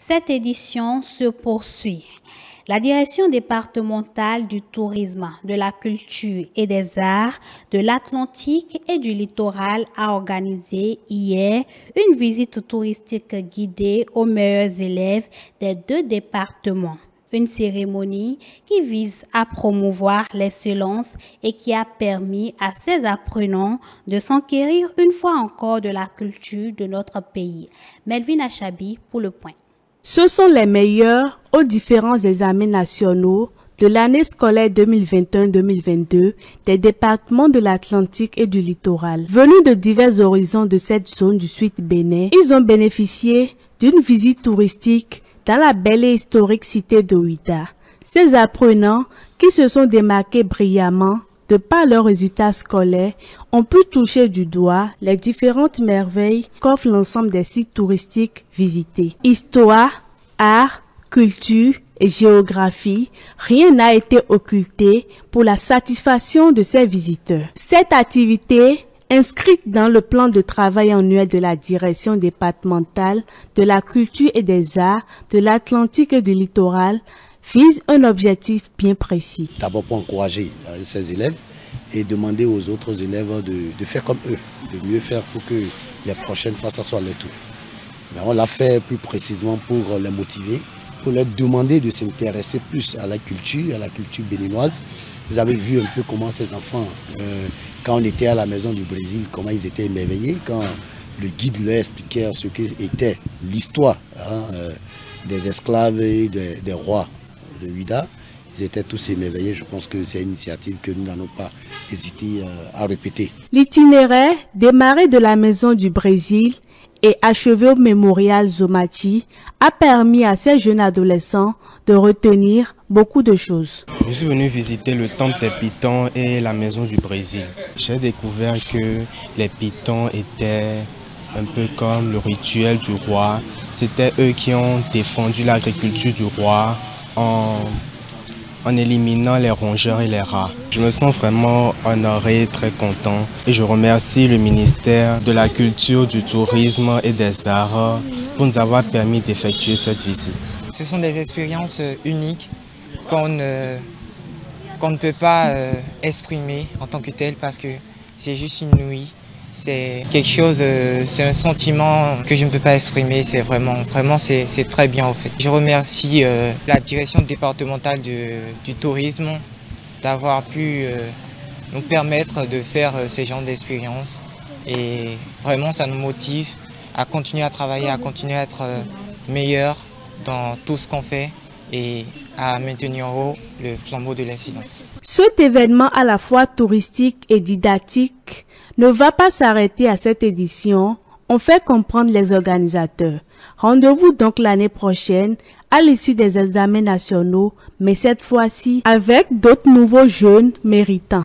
Cette édition se poursuit. La direction départementale du tourisme, de la culture et des arts de l'Atlantique et du littoral a organisé hier une visite touristique guidée aux meilleurs élèves des 2 départements. Une cérémonie qui vise à promouvoir l'excellence et qui a permis à ces apprenants de s'enquérir une fois encore de la culture de notre pays. Melvin Achabi pour Le Point. Ce sont les meilleurs aux différents examens nationaux de l'année scolaire 2021-2022 des départements de l'Atlantique et du littoral. Venus de divers horizons de cette zone du Sud Bénin, ils ont bénéficié d'une visite touristique dans la belle et historique cité de Ouidah. Ces apprenants, qui se sont démarqués brillamment de par leurs résultats scolaires, ont pu toucher du doigt les différentes merveilles qu'offre l'ensemble des sites touristiques visités. Histoire, art, culture et géographie, rien n'a été occulté pour la satisfaction de ces visiteurs. Cette activité, inscrite dans le plan de travail annuel de la direction départementale de la culture et des arts de l'Atlantique et du littoral, vise un objectif bien précis. D'abord pour encourager ces élèves et demander aux autres élèves de faire comme eux, de mieux faire pour que les prochaines fois ça soit leur tour. Mais on l'a fait plus précisément pour les motiver, pour leur demander de s'intéresser plus à la culture béninoise. Vous avez vu un peu comment ces enfants, quand on était à la maison du Brésil, comment ils étaient émerveillés, quand le guide leur expliquait ce qu'était l'histoire des esclaves et des rois de Ouidah. Ils étaient tous émerveillés. Je pense que c'est une initiative que nous n'allons pas hésiter à répéter. L'itinéraire, démarré de la maison du Brésil et achevé au mémorial Zomati, a permis à ces jeunes adolescents de retenir beaucoup de choses. Je suis venu visiter le temple des Pitons et la maison du Brésil. J'ai découvert que les Pitons étaient un peu comme le rituel du roi. C'était eux qui ont défendu l'agriculture du roi en éliminant les rongeurs et les rats. Je me sens vraiment honoré, très content et je remercie le ministère de la Culture, du Tourisme et des Arts pour nous avoir permis d'effectuer cette visite. Ce sont des expériences uniques qu'on ne peut pas exprimer en tant que tel parce que c'est juste une nuit. C'est quelque chose, c'est un sentiment que je ne peux pas exprimer, c'est vraiment c'est très bien en fait. Je remercie la direction départementale du tourisme d'avoir pu nous permettre de faire ces genres d'expériences et vraiment ça nous motive à continuer à travailler, à continuer à être meilleur dans tout ce qu'on fait et à maintenir en haut le flambeau de l'excellence. Cet événement à la fois touristique et didactique ne va pas s'arrêter à cette édition, ont fait comprendre les organisateurs. Rendez-vous donc l'année prochaine à l'issue des examens nationaux, mais cette fois-ci avec d'autres nouveaux jeunes méritants.